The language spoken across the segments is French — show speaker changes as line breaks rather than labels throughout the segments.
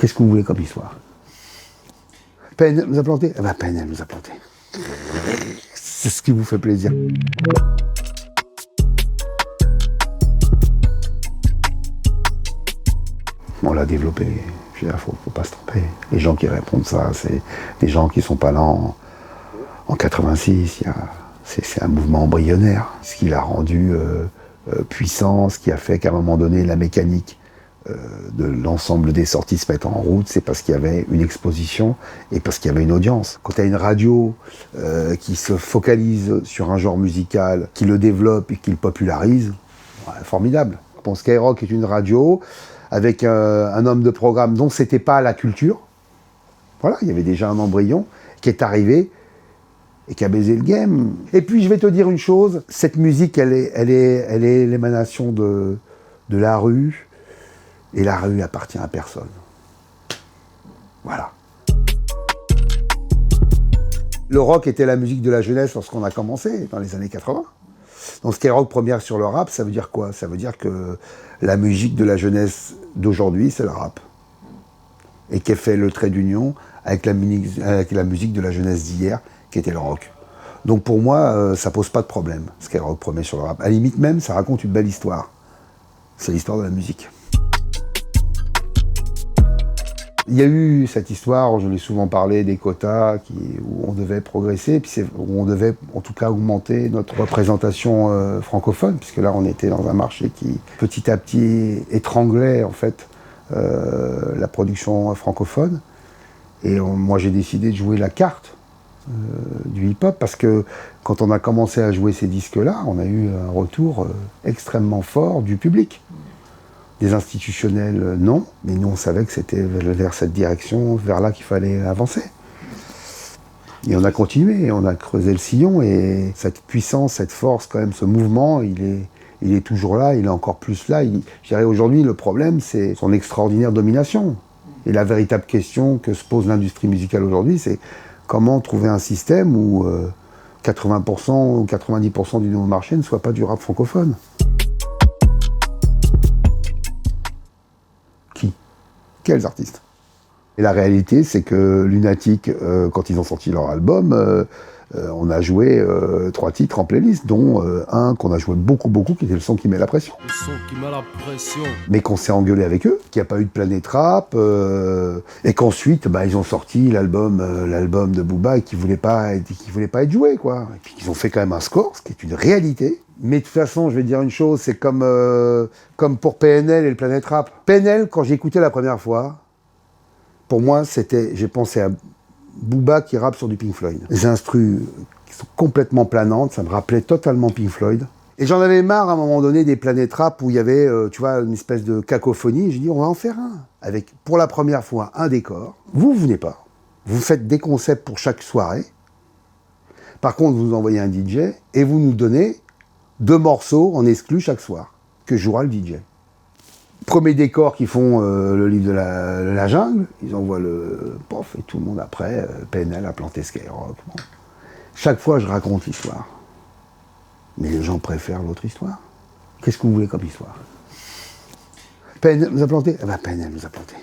Qu'est-ce que vous voulez comme histoire? PNL nous a planté? Eh ben PNL nous a planté. C'est ce qui vous fait plaisir. On l'a développé. Je veux dire, faut pas se tromper. Les gens qui répondent ça, c'est des gens qui sont pas là en 86. C'est un mouvement embryonnaire. Ce qui l'a rendu puissant, ce qui a fait qu'à un moment donné, la mécanique de l'ensemble des sorties se mettent en route, c'est parce qu'il y avait une exposition et parce qu'il y avait une audience. Quand tu as une radio qui se focalise sur un genre musical, qui le développe et qui le popularise, ouais, formidable. Bon, Skyrock est une radio avec un homme de programme dont c'était pas la culture. Voilà, il y avait déjà un embryon qui est arrivé et qui a baisé le game. Et puis je vais te dire une chose, cette musique, elle est l'émanation de la rue, et la rue appartient à personne. Voilà. Le rock était la musique de la jeunesse lorsqu'on a commencé, dans les années 80. Donc Skyrock première sur le rap, ça veut dire quoi? Ça veut dire que la musique de la jeunesse d'aujourd'hui, c'est le rap. Et qui fait le trait d'union avec la musique de la jeunesse d'hier, qui était le rock. Donc pour moi, ça pose pas de problème, Skyrock premier sur le rap. À la limite même, ça raconte une belle histoire. C'est l'histoire de la musique. Il y a eu cette histoire, je l'ai souvent parlé, des quotas où on devait progresser, puis où on devait en tout cas augmenter notre représentation francophone, puisque là on était dans un marché qui petit à petit étranglait en fait la production francophone. Et moi j'ai décidé de jouer la carte du hip-hop, parce que quand on a commencé à jouer ces disques-là, on a eu un retour extrêmement fort du public. Des institutionnels, non, mais nous on savait que c'était vers cette direction, vers là qu'il fallait avancer. Et on a continué, on a creusé le sillon, et cette puissance, cette force, quand même, ce mouvement, il est toujours là, il est encore plus là. Je dirais aujourd'hui, le problème, c'est son extraordinaire domination. Et la véritable question que se pose l'industrie musicale aujourd'hui, c'est comment trouver un système où 80% ou 90% du nouveau marché ne soit pas du rap francophone. Quels artistes? Et la réalité, c'est que Lunatic, quand ils ont sorti leur album, on a joué 3 titres en playlist, dont un qu'on a joué beaucoup, qui était le son qui met la pression.
Le son qui met la pression.
Mais qu'on s'est engueulé avec eux, qu'il n'y a pas eu de Planète Rap, et qu'ensuite, ils ont sorti l'album de Booba et qui voulait pas être joué, quoi. Et puis ils ont fait quand même un score, ce qui est une réalité. Mais de toute façon, je vais dire une chose, c'est comme pour PNL et le Planète Rap. PNL, quand j'ai écouté la première fois, pour moi, j'ai pensé à Booba qui rappe sur du Pink Floyd. Les instrus qui sont complètement planantes, ça me rappelait totalement Pink Floyd. Et j'en avais marre à un moment donné des Planète Rap où il y avait, une espèce de cacophonie. Et j'ai dit, on va en faire un. Avec, pour la première fois, un décor. Vous venez pas. Vous faites des concepts pour chaque soirée. Par contre, vous envoyez un DJ et vous nous donnez 2 morceaux en exclu chaque soir, que jouera le DJ. Premier décor qui font le livre de la jungle, ils envoient le pof, et tout le monde après, PNL a planté Skyrock. Bon. Chaque fois, je raconte l'histoire. Mais les gens préfèrent l'autre histoire. Qu'est-ce que vous voulez comme histoire? PNL nous a planté? Eh ben PNL nous a planté.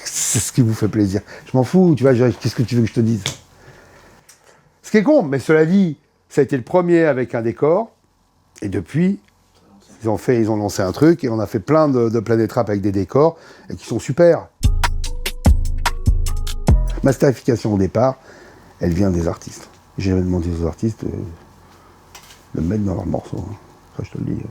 C'est ce qui vous fait plaisir. Je m'en fous, tu vois, qu'est-ce que tu veux que je te dise? Ce qui est con, mais cela dit, ça a été le premier avec un décor, et depuis, ils ont lancé un truc, et on a fait plein de Planète Rap avec des décors, et qui sont super. Ma starification au départ, elle vient des artistes. J'ai jamais demandé aux artistes de me mettre dans leurs morceaux. Hein. Ça, je te le dis.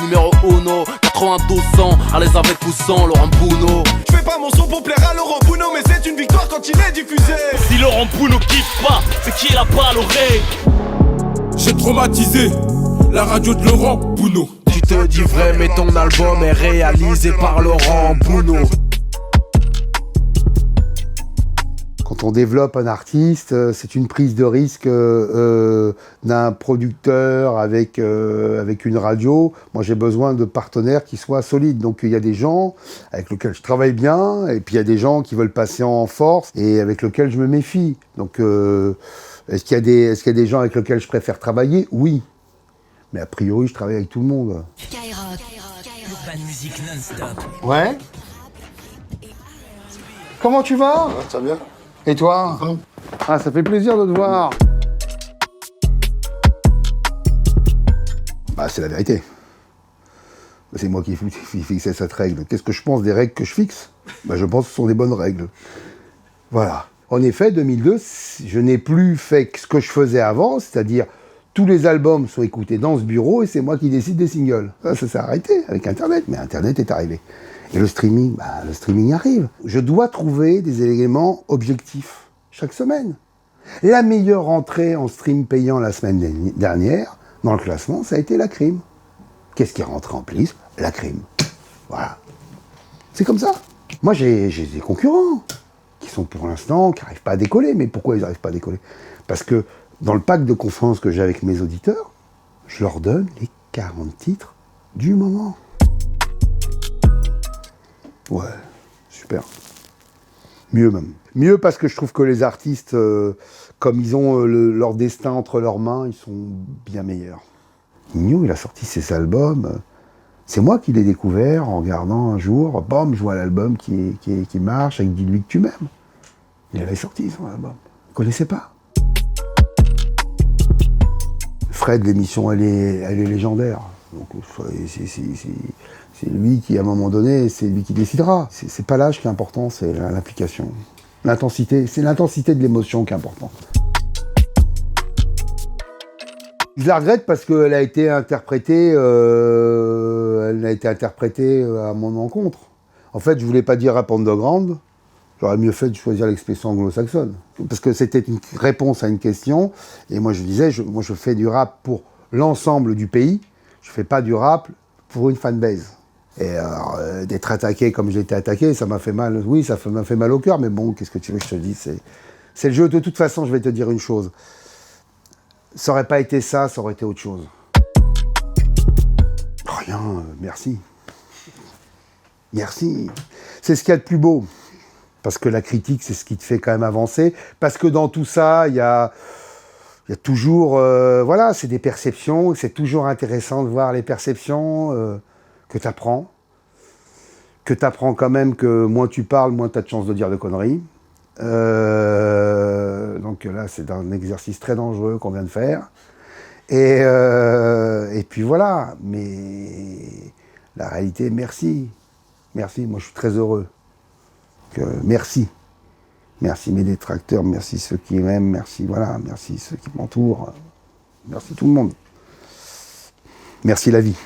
Numéro 1, 92 ans, à l'aise avec ou sans Laurent Bouno.
Je fais pas mon son pour plaire à Laurent Bouno, mais c'est une victoire quand il est diffusé.
Si Laurent Bouno kiffe pas, c'est qu'il a pas l'oreille.
J'ai traumatisé la radio de Laurent Bouno.
Tu te dis vrai, mais ton album est réalisé par Laurent Bouno.
Quand on développe un artiste, c'est une prise de risque d'un producteur avec une radio. Moi, j'ai besoin de partenaires qui soient solides. Donc, il y a des gens avec lesquels je travaille bien, et puis il y a des gens qui veulent passer en force et avec lesquels je me méfie. Donc, est-ce qu'il y a des gens avec lesquels je préfère travailler? Oui. Mais a priori, je travaille avec tout le monde.
Skyrock, urban music non-stop.
Ouais. Comment tu vas?
Ça va bien.
Et toi? Ah, ça fait plaisir de te voir. Bah, c'est la vérité. C'est moi qui fixais cette règle. Qu'est-ce que je pense des règles que je fixe? Bah, je pense que ce sont des bonnes règles. Voilà. En effet, 2002, je n'ai plus fait ce que je faisais avant, c'est-à-dire tous les albums sont écoutés dans ce bureau et c'est moi qui décide des singles. Ça s'est arrêté avec Internet, mais Internet est arrivé. Et le streaming arrive. Je dois trouver des éléments objectifs chaque semaine. La meilleure entrée en stream payant la semaine dernière, dans le classement, ça a été La Crime. Qu'est-ce qui est rentré en plisme? La Crime. Voilà. C'est comme ça. Moi, j'ai des concurrents qui sont pour l'instant, qui n'arrivent pas à décoller. Mais pourquoi ils n'arrivent pas à décoller? Parce que dans le pack de confiance que j'ai avec mes auditeurs, je leur donne les 40 titres du moment. Ouais, super. Mieux même. Mieux parce que je trouve que les artistes, comme ils ont leur destin entre leurs mains, ils sont bien meilleurs. Nino, il a sorti ses albums. C'est moi qui l'ai découvert en regardant un jour, bam, je vois l'album qui marche avec Dis-lui que tu m'aimes. Il avait sorti son album. Vous ne connaissez pas? Fred, l'émission, elle est légendaire. Donc, c'est lui qui, à un moment donné, c'est lui qui décidera. C'est pas l'âge qui est important, c'est l'implication. L'intensité, c'est l'intensité de l'émotion qui est importante. Je la regrette parce qu'elle a été interprétée, à mon encontre. En fait, je voulais pas dire rap underground. J'aurais mieux fait de choisir l'expression anglo-saxonne. Parce que c'était une réponse à une question. Et moi, je disais, moi, je fais du rap pour l'ensemble du pays. Je fais pas du rap pour une fanbase. Et alors, d'être attaqué comme j'ai été attaqué, ça m'a fait mal. Oui, m'a fait mal au cœur. Mais bon, qu'est-ce que tu veux que je te dise? C'est le jeu. De toute façon, je vais te dire une chose. Ça aurait pas été ça aurait été autre chose. Rien, merci. Merci. C'est ce qu'il y a de plus beau. Parce que la critique, c'est ce qui te fait quand même avancer. Parce que dans tout ça, il y a toujours... voilà, c'est des perceptions. C'est toujours intéressant de voir les perceptions que tu apprends. Que tu apprends quand même que moins tu parles, moins tu as de chances de dire de conneries. Donc là, c'est un exercice très dangereux qu'on vient de faire. Et puis voilà. Mais la réalité, merci. Merci, moi je suis très heureux. Merci. Merci mes détracteurs, merci ceux qui m'aiment, merci voilà, merci ceux qui m'entourent. Merci tout le monde. Merci la vie.